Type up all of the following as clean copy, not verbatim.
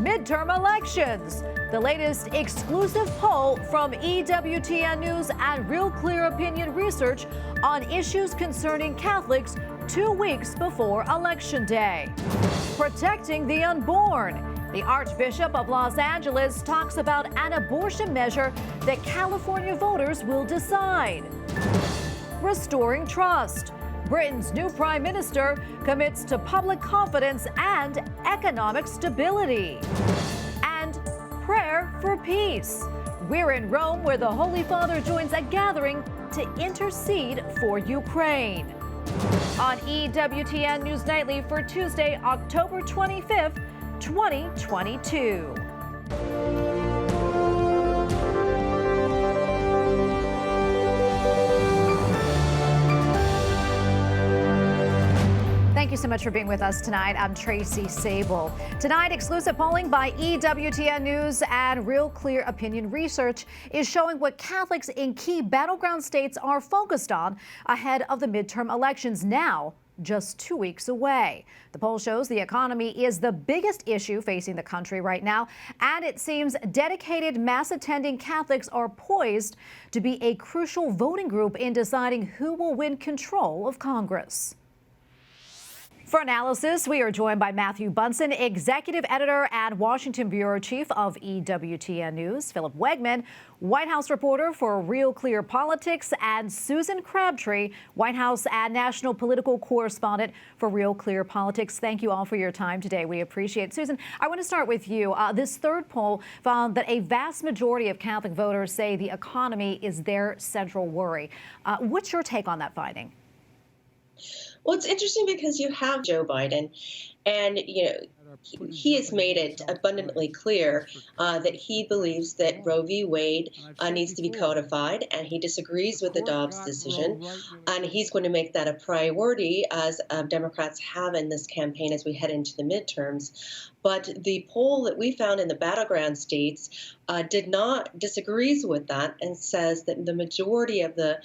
midterm elections. The latest exclusive poll from EWTN News and Real Clear Opinion Research on issues concerning Catholics 2 weeks before Election Day. Protecting the unborn. The Archbishop of Los Angeles talks about an abortion measure that California voters will decide. Restoring trust. Britain's new prime minister commits to public confidence and economic stability. And prayer for peace. We're in Rome, where the Holy Father joins a gathering to intercede for Ukraine. On EWTN News Nightly for Tuesday, October 25th, 2022. Thank you so much for being with us tonight. I'm Tracy Sable. Tonight, exclusive polling by EWTN News and Real Clear Opinion Research is showing what Catholics in key battleground states are focused on ahead of the midterm elections, now just 2 weeks away. The poll shows the economy is the biggest issue facing the country right now, and it seems dedicated mass-attending Catholics are poised to be a crucial voting group in deciding who will win control of Congress. For analysis, we are joined by Matthew Bunson, executive editor and Washington bureau chief of EWTN News, Philip Wegmann, White House reporter for Real Clear Politics, and Susan Crabtree, White House and national political correspondent for Real Clear Politics. Thank you all for your time today. We appreciate it. Susan, I want to start with you. This third poll found that a vast majority of Catholic voters say the economy is their central worry. What's your take on that finding? Well, it's interesting because you have Joe Biden, and he has made it abundantly clear that he believes that Roe v. Wade needs to be codified, and he disagrees with the Dobbs decision, and he's going to make that a priority, as Democrats have in this campaign as we head into the midterms. But the poll that we found in the battleground states disagrees with that, and says that the majority of the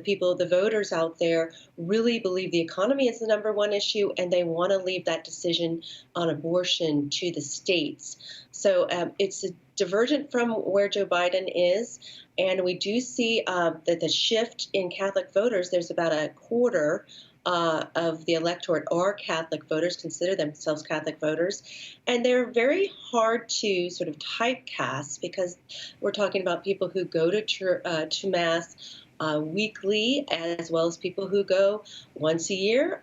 people, the voters out there, really believe the economy is the number one issue, and they want to leave that decision on abortion to the states. So it's divergent from where Joe Biden is, and we do see that the shift in Catholic voters, there's about a quarter of the electorate are Catholic voters, consider themselves Catholic voters, and they're very hard to sort of typecast because we're talking about people who go to Mass weekly, as well as people who go once a year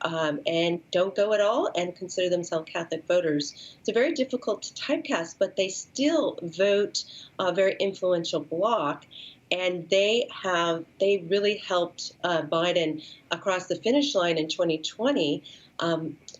and don't go at all and consider themselves Catholic voters. It's very difficult to typecast, but they still vote a very influential bloc. And they really helped Biden across the finish line in 2020,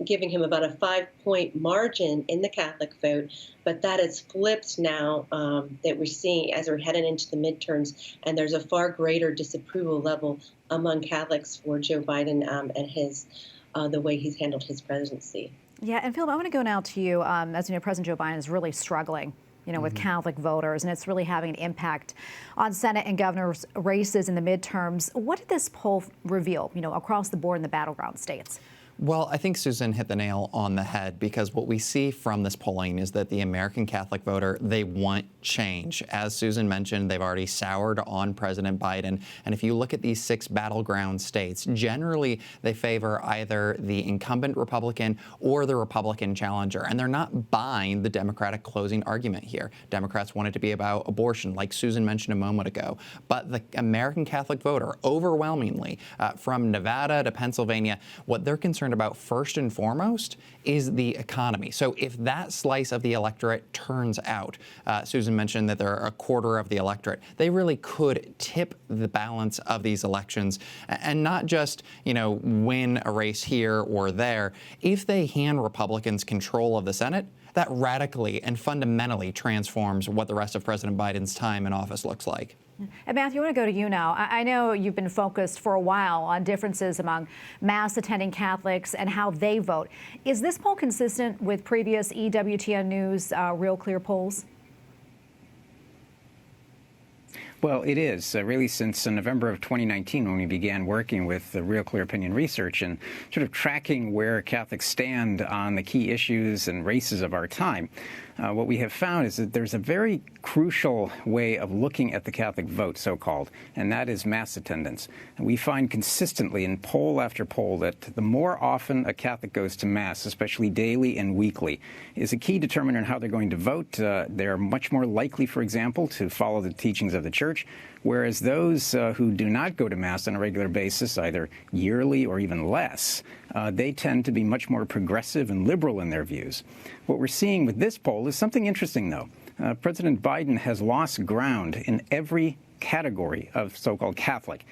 giving him about a 5-point margin in the Catholic vote. But that has flipped now that we're seeing as we're heading into the midterms, and there's a far greater disapproval level among Catholics for Joe Biden and the way he's handled his presidency. Yeah, and Philip, I want to go now to you. As you know, President Joe Biden is really struggling with Catholic voters, and it's really having an impact on Senate and governor's races in the midterms. What did this poll reveal, across the board in the battleground states? Well, I think Susan hit the nail on the head, because what we see from this polling is that the American Catholic voter, they want change. As Susan mentioned, they've already soured on President Biden. And if you look at these 6 battleground states, generally they favor either the incumbent Republican or the Republican challenger. And they're not buying the Democratic closing argument here. Democrats want it to be about abortion, like Susan mentioned a moment ago. But the American Catholic voter, overwhelmingly, from Nevada to Pennsylvania, what they're concerned about first and foremost is the economy. So if that slice of the electorate turns out, Susan mentioned that they're a quarter of the electorate, they really could tip the balance of these elections and not just, win a race here or there. If they hand Republicans control of the Senate, that radically and fundamentally transforms what the rest of President Biden's time in office looks like. And Matthew, I want to go to you now. I know you've been focused for a while on differences among Mass-attending Catholics and how they vote. Is this poll consistent with previous EWTN News Real Clear polls? Well, it is really since November of 2019 when we began working with the Real Clear Opinion Research and sort of tracking where Catholics stand on the key issues and races of our time. What we have found is that there's a very crucial way of looking at the Catholic vote, so-called, and that is mass attendance. And we find consistently in poll after poll that the more often a Catholic goes to Mass, especially daily and weekly, is a key determiner in how they're going to vote. They're much more likely, for example, to follow the teachings of the Church, whereas those who do not go to Mass on a regular basis, either yearly or even less, they tend to be much more progressive and liberal in their views. What we're seeing with this poll is something interesting, though. President Biden has lost ground in every category of so-called Catholic.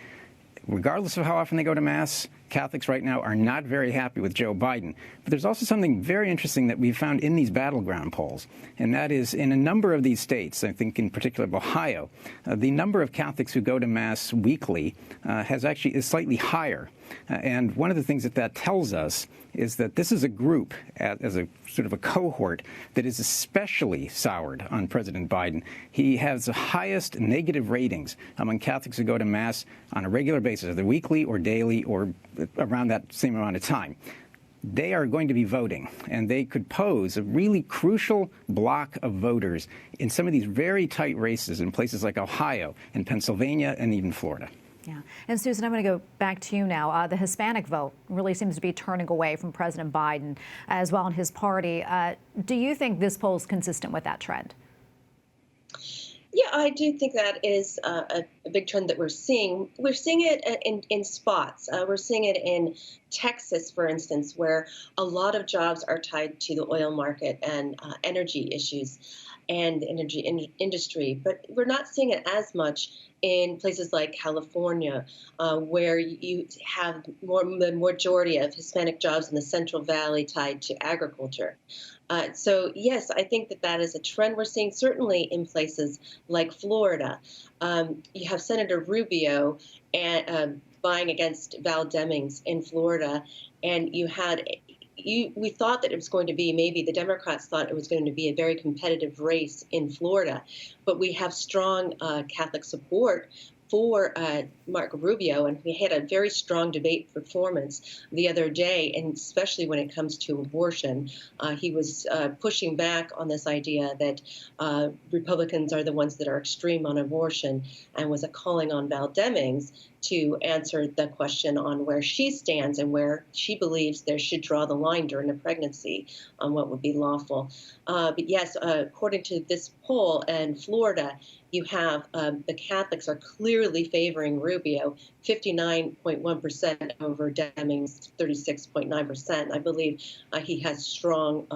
Regardless of how often they go to Mass, Catholics right now are not very happy with Joe Biden. But there's also something very interesting that we've found in these battleground polls, and that is in a number of these states, I think in particular Ohio, the number of Catholics who go to Mass weekly is slightly higher. And one of the things that tells us is that this is a group, as a sort of a cohort, that is especially soured on President Biden. He has the highest negative ratings among Catholics who go to Mass on a regular basis, either weekly or daily or around that same amount of time. They are going to be voting, and they could pose a really crucial block of voters in some of these very tight races in places like Ohio and Pennsylvania and even Florida. Yeah. And Susan, I'm going to go back to you now. The Hispanic vote really seems to be turning away from President Biden as well in his party. Do you think this poll is consistent with that trend? Yeah, I do think that is a big trend that we're seeing. We're seeing it in spots. We're seeing it in Texas, for instance, where a lot of jobs are tied to the oil market and energy issues and the energy industry. But we're not seeing it as much in places like California, where you have the majority of Hispanic jobs in the Central Valley tied to agriculture. So, yes, I think that is a trend we're seeing, certainly in places like Florida. You have Senator Rubio vying against Val Demings in Florida, and we thought that it was going to be, maybe the Democrats thought it was going to be a very competitive race in Florida, but we have strong Catholic support for Marco Rubio, and we had a very strong debate performance the other day, and especially when it comes to abortion. He was pushing back on this idea that Republicans are the ones that are extreme on abortion, and was calling on Val Demings to answer the question on where she stands and where she believes there should draw the line during a pregnancy on what would be lawful. But yes, according to this poll in Florida, you have the Catholics are clearly favoring Rubio, 59.1% over Demings, 36.9%. I believe he has strong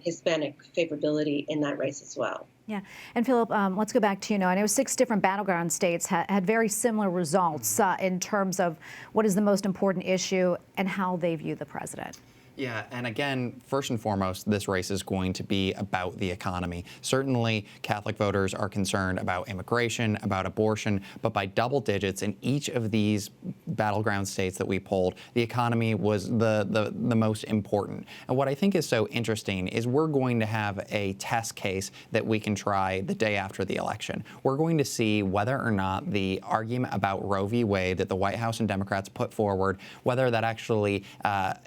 Hispanic favorability in that race as well. Yeah. And Philip, let's go back to, I know 6 different battleground states had very similar results in terms of what is the most important issue and how they view the president. Yeah, and again, first and foremost, this race is going to be about the economy. Certainly, Catholic voters are concerned about immigration, about abortion, but by double digits in each of these battleground states that we polled, the economy was the most important. And what I think is so interesting is we're going to have a test case that we can try the day after the election. We're going to see whether or not the argument about Roe v. Wade that the White House and Democrats put forward, whether that actually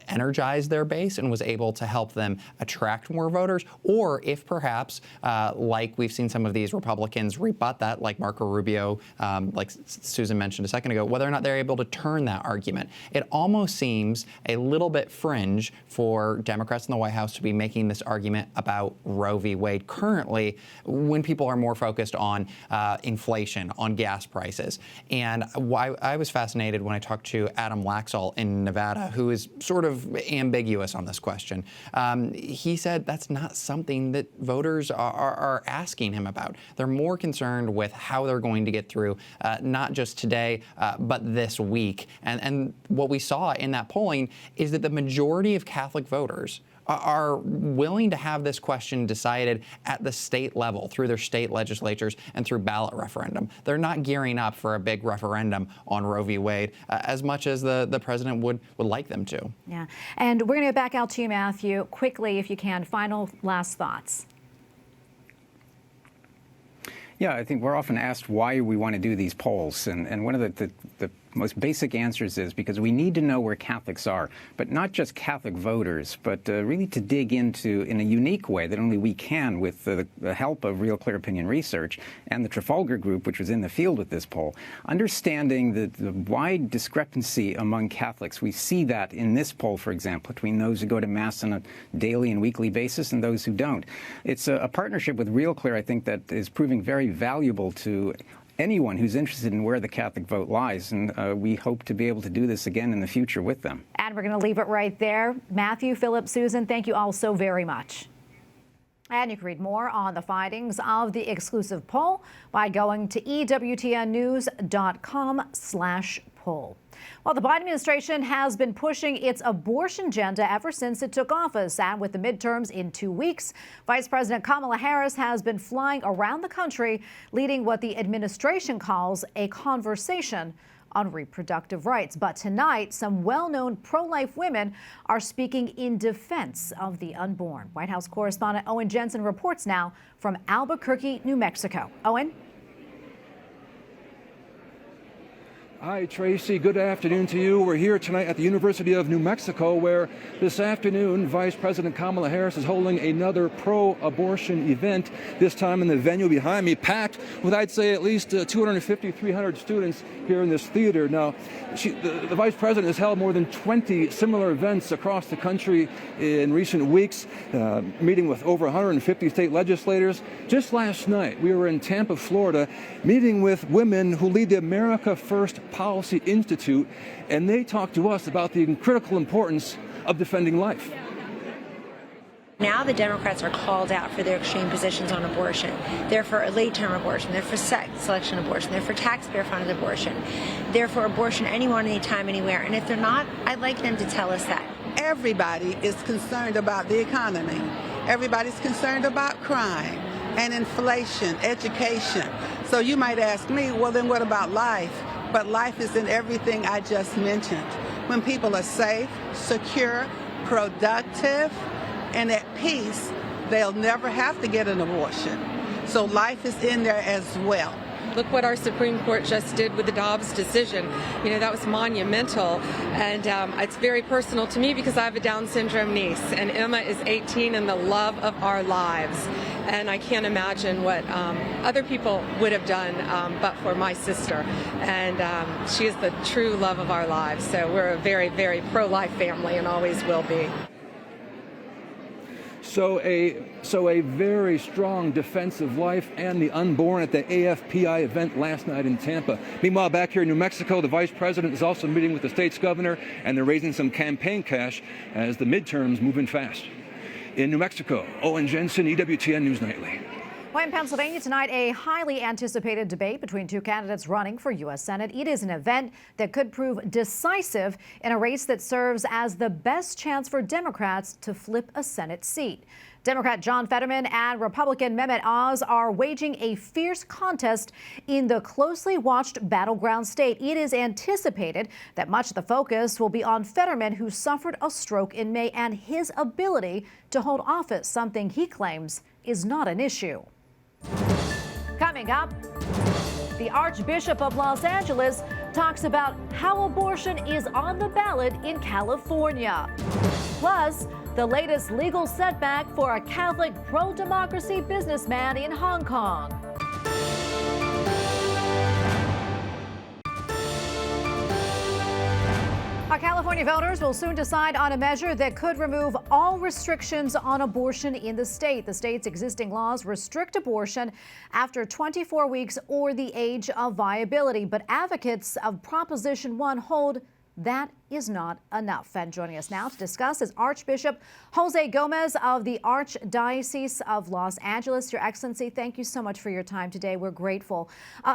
energized their base and was able to help them attract more voters, or if perhaps, like we've seen some of these Republicans rebut that, like Marco Rubio, like Susan mentioned a second ago, whether or not they're able to turn that argument. It almost seems a little bit fringe for Democrats in the White House to be making this argument about Roe v. Wade currently, when people are more focused on inflation, on gas prices. And I was fascinated when I talked to Adam Laxalt in Nevada, who is sort of ambiguous on this question. He said that's not something that voters are asking him about. They're more concerned with how they're going to get through not just today, but this week. And what we saw in that polling is that the majority of Catholic voters are willing to have this question decided at the state level through their state legislatures and through ballot referendum. They're not gearing up for a big referendum on Roe v. Wade as much as the president would like them to. Yeah. And we're going to go back out to you, Matthew, quickly, if you can. Final last thoughts. Yeah, I think we're often asked why we want to do these polls. And one of the most basic answers is because we need to know where Catholics are, but not just Catholic voters, but really to dig into, in a unique way that only we can with the help of Real Clear Opinion Research and the Trafalgar Group, which was in the field with this poll, understanding the wide discrepancy among Catholics. We see that in this poll, for example, between those who go to Mass on a daily and weekly basis and those who don't. It's a partnership with Real Clear, I think, that is proving very valuable to anyone who's interested in where the Catholic vote lies, and we hope to be able to do this again in the future with them. And we're going to leave it right there. Matthew, Philip, Susan, thank you all so very much. And you can read more on the findings of the exclusive poll by going to EWTNnews.com/poll. Well, the Biden administration has been pushing its abortion agenda ever since it took office. And with the midterms in 2 weeks, Vice President Kamala Harris has been flying around the country, leading what the administration calls a conversation on reproductive rights. But tonight, some well-known pro-life women are speaking in defense of the unborn. White House correspondent Owen Jensen reports now from Albuquerque, New Mexico. Owen? Hi, Tracy. Good afternoon to you. We're here tonight at the University of New Mexico, where this afternoon Vice President Kamala Harris is holding another pro-abortion event, this time in the venue behind me, packed with, I'd say, at least 250, 300 students here in this theater. Now, the Vice President has held more than 20 similar events across the country in recent weeks, meeting with over 150 state legislators. Just last night, we were in Tampa, Florida, meeting with women who lead the America First Policy Institute, and they talked to us about the critical importance of defending life. Now the Democrats are called out for their extreme positions on abortion. They're for a late-term abortion. They're for sex selection abortion. They're for taxpayer-funded abortion. They're for abortion anyone, anytime, anywhere. And if they're not, I'd like them to tell us that. Everybody is concerned about the economy. Everybody's concerned about crime and inflation, education. So you might ask me, well, then what about life? But life is in everything I just mentioned. When people are safe, secure, productive, and at peace, they'll never have to get an abortion. So life is in there as well. Look what our Supreme Court just did with the Dobbs decision. You know, that was monumental. And it's very personal to me because I have a Down syndrome niece, and Emma is 18 and the love of our lives. And I can't imagine what other people would have done but for my sister. And she is the true love of our lives. So we're a very, very pro-life family and always will be. So a very strong defense of life and the unborn at the AFPI event last night in Tampa. Meanwhile, back here in New Mexico, the vice president is also meeting with the state's governor, and they're raising some campaign cash as the midterms move in fast. In New Mexico, Owen Jensen, EWTN News Nightly. Well, in Pennsylvania tonight, a highly anticipated debate between two candidates running for U.S. Senate. It is an event that could prove decisive in a race that serves as the best chance for Democrats to flip a Senate seat. Democrat John Fetterman and Republican Mehmet Oz are waging a fierce contest in the closely watched Battleground state. It is anticipated that much of the focus will be on Fetterman, who suffered a stroke in May, and his ability to hold office, something he claims is not an issue. Coming up, the Archbishop of Los Angeles talks about how abortion is on the ballot in California. Plus, the latest legal setback for a Catholic pro-democracy businessman in Hong Kong. Our California voters will soon decide on a measure that could remove all restrictions on abortion in the state. The state's existing laws restrict abortion after 24 weeks or the age of viability. But advocates of Proposition 1 hold that is not enough. And joining us now to discuss is Archbishop Jose Gomez of the Archdiocese of Los Angeles. Your Excellency, thank you so much for your time today. We're grateful.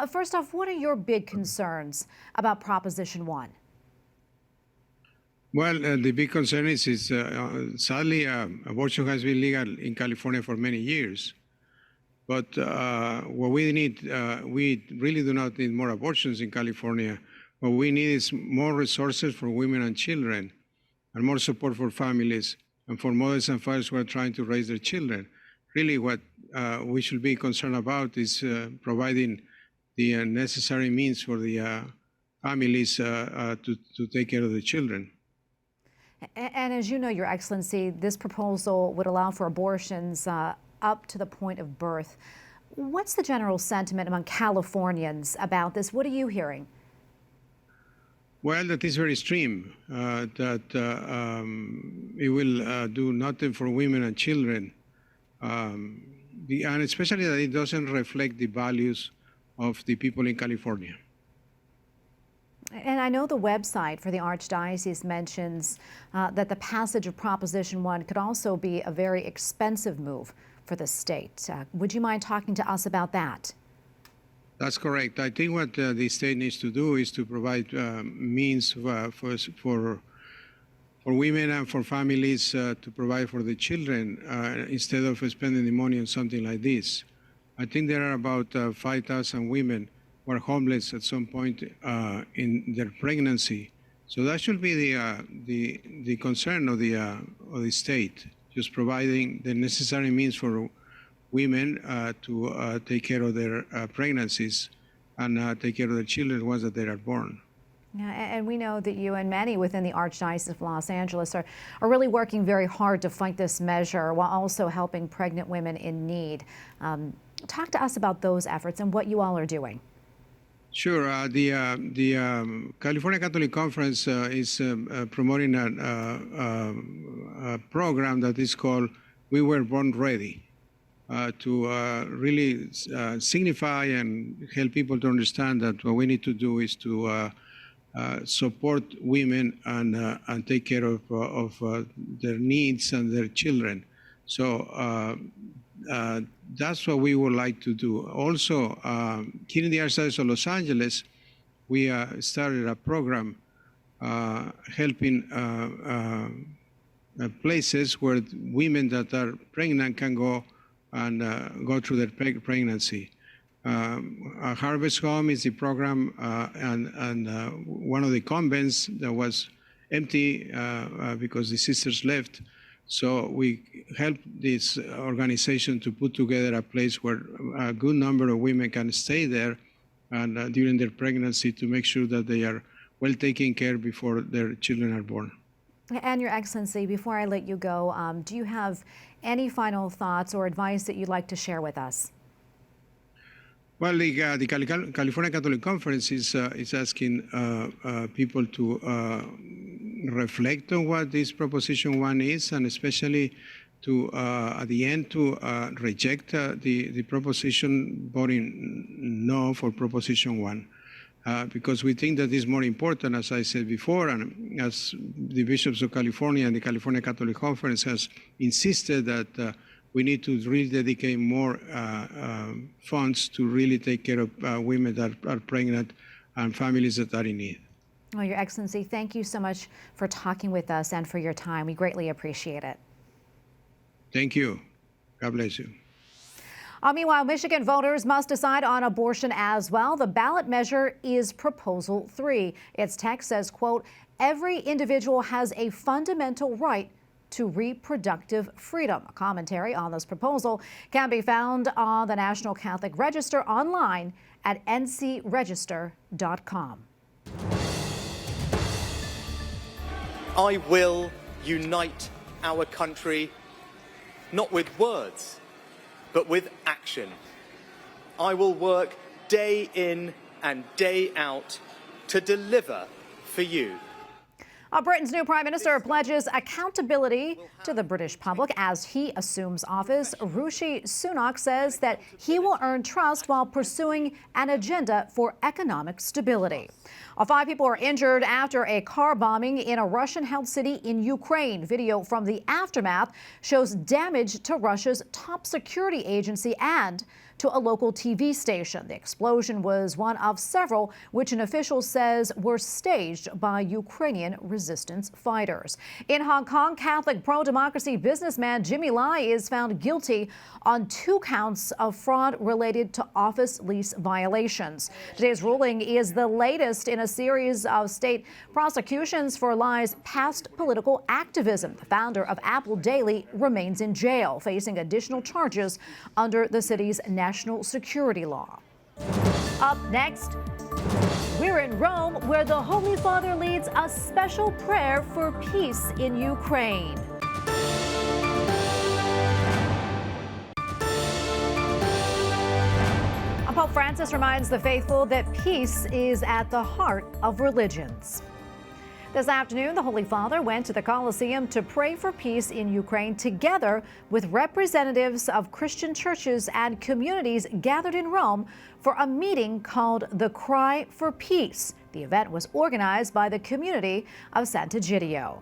First off, what are your big concerns about Proposition 1? Well, the big concern is sadly, abortion has been legal in California for many years. But what we need, we really do not need more abortions in California. What we need is more resources for women and children, and more support for families and for mothers and fathers who are trying to raise their children. Really, what we should be concerned about is providing the necessary means for the families to take care of the children. And as you know, Your Excellency, this proposal would allow for abortions up to the point of birth. What's the general sentiment among Californians about this? What are you hearing? Well, that is very extreme, that it will do nothing for women and children, and especially that it doesn't reflect the values of the people in California. And I know the website for the Archdiocese mentions that the passage of Proposition 1 could also be a very expensive move for the state. Would you mind talking to us about that? That's correct. I think what the state needs to do is to provide means for women and for families to provide for the children instead of spending the money on something like this. I think there are about 5,000 women who are homeless at some point in their pregnancy. So that should be the concern of the state, just providing the necessary means for women to take care of their pregnancies and take care of their children once that they are born. Yeah, and we know that you and many within the Archdiocese of Los Angeles are really working very hard to fight this measure while also helping pregnant women in need. Talk to us about those efforts and what you all are doing. Sure. The California Catholic Conference is promoting a program that is called We Were Born Ready. To really signify and help people to understand that what we need to do is to support women and take care of their needs and their children. So that's what we would like to do. Also, here in the Archdiocese of Los Angeles, we started a program helping places where women that are pregnant can go and go through their pregnancy. Harvest Home is the program, and one of the convents that was empty because the sisters left. So we helped this organization to put together a place where a good number of women can stay there and during their pregnancy to make sure that they are well taken care of before their children are born. And Your Excellency, before I let you go, do you have any final thoughts or advice that you'd like to share with us? Well, the California Catholic Conference is asking people to reflect on what this Proposition 1 is, and especially to, at the end, to reject the proposition, voting no for Proposition 1. Because we think that is more important, as I said before, and as the bishops of California and the California Catholic Conference has insisted that we need to really dedicate more funds to really take care of women that are pregnant and families that are in need. Well, Your Excellency, thank you so much for talking with us and for your time. We greatly appreciate it. Thank you. God bless you. Meanwhile, Michigan voters must decide on abortion as well. The ballot measure is Proposal 3. Its text says, quote, every individual has a fundamental right to reproductive freedom. A commentary on this proposal can be found on the National Catholic Register online at ncregister.com. I will unite our country, not with words, but with action. I will work day in and day out to deliver for you. Britain's new Prime Minister pledges accountability to the British public as he assumes office. Rishi Sunak says that he will earn trust while pursuing an agenda for economic stability. 5 people are injured after a car bombing in a Russian-held city in Ukraine. Video from the aftermath shows damage to Russia's top security agency and to a local TV station. The explosion was one of several which an official says were staged by Ukrainian resistance fighters. In Hong Kong, Catholic pro-democracy businessman Jimmy Lai is found guilty on 2 counts of fraud related to office lease violations. Today's ruling is the latest in a series of state prosecutions for lies past political activism. The founder of Apple Daily remains in jail, facing additional charges under the city's national security law. Up next, we're in Rome, where the Holy Father leads a special prayer for peace in Ukraine. Pope Francis reminds the faithful that peace is at the heart of religions. This afternoon, the Holy Father went to the Colosseum to pray for peace in Ukraine, together with representatives of Christian churches and communities gathered in Rome for a meeting called The Cry for Peace. The event was organized by the community of Sant'Egidio.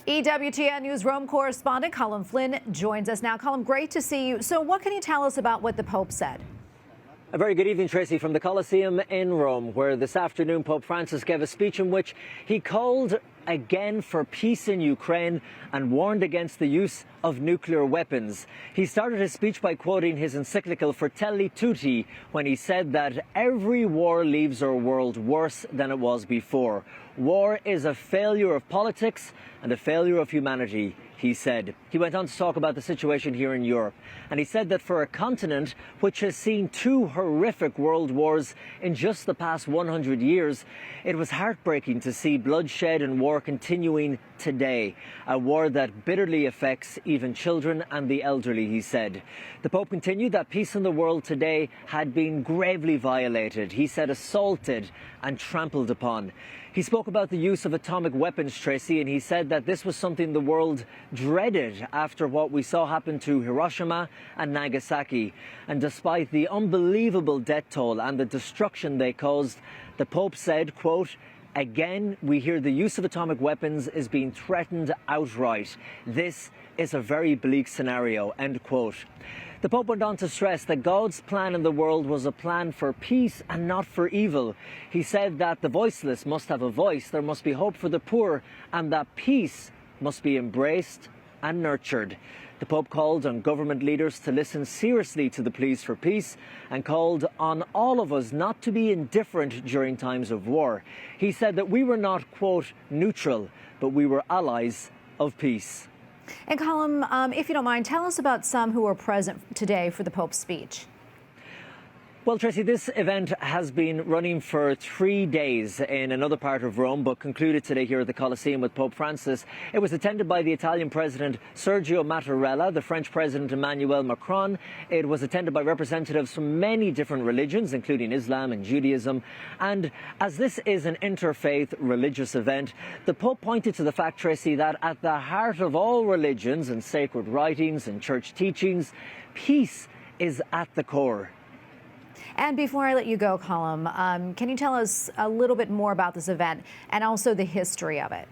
EWTN News Rome correspondent Colm Flynn joins us now. Colm, great to see you. So what can you tell us about what the Pope said? A very good evening, Tracy, from the Colosseum in Rome, where this afternoon Pope Francis gave a speech in which he called again for peace in Ukraine and warned against the use of nuclear weapons. He started his speech by quoting his encyclical Fratelli Tutti, when he said that every war leaves our world worse than it was before. War is a failure of politics and a failure of humanity, he said. He went on to talk about the situation here in Europe, and he said that for a continent which has seen 2 horrific world wars in just the past 100 years, it was heartbreaking to see bloodshed and war continuing today, a war that bitterly affects even children and the elderly, he said. The Pope continued that peace in the world today had been gravely violated, he said, assaulted and trampled upon. He spoke about the use of atomic weapons, Tracy, and he said that this was something the world dreaded after what we saw happen to Hiroshima and Nagasaki. And despite the unbelievable death toll and the destruction they caused, the Pope said, quote, "Again, we hear the use of atomic weapons is being threatened outright. This is a very bleak scenario," end quote. The Pope went on to stress that God's plan in the world was a plan for peace and not for evil. He said that the voiceless must have a voice, there must be hope for the poor, and that peace must be embraced and nurtured. The Pope called on government leaders to listen seriously to the pleas for peace and called on all of us not to be indifferent during times of war. He said that we were not, quote, neutral, but we were allies of peace. And Colm, if you don't mind, tell us about some who were present today for the Pope's speech. Well, Tracy, this event has been running for 3 days in another part of Rome, but concluded today here at the Colosseum with Pope Francis. It was attended by the Italian President Sergio Mattarella, the French President Emmanuel Macron. It was attended by representatives from many different religions, including Islam and Judaism. And as this is an interfaith religious event, the Pope pointed to the fact, Tracy, that at the heart of all religions and sacred writings and church teachings, peace is at the core. And before I let you go, Colm, can you tell us a little bit more about this event and also the history of it?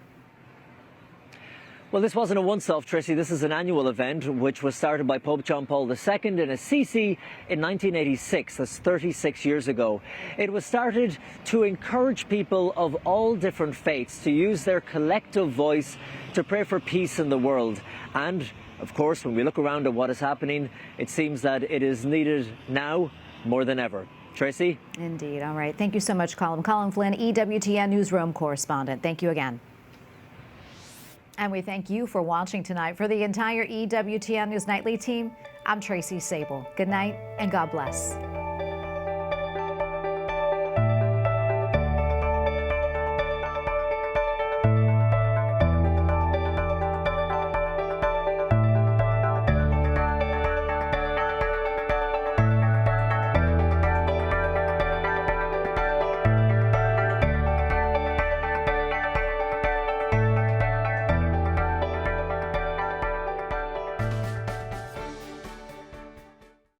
Well, this wasn't a once-off, Tracy. This is an annual event which was started by Pope John Paul II in Assisi in 1986. That's 36 years ago. It was started to encourage people of all different faiths to use their collective voice to pray for peace in the world. And, of course, when we look around at what is happening, it seems that it is needed now more than ever. Tracy? Indeed. All right. Thank you so much, Colm. Colm Flynn, EWTN Newsroom correspondent. Thank you again. And we thank you for watching tonight. For the entire EWTN News Nightly team, I'm Tracy Sable. Good night and God bless.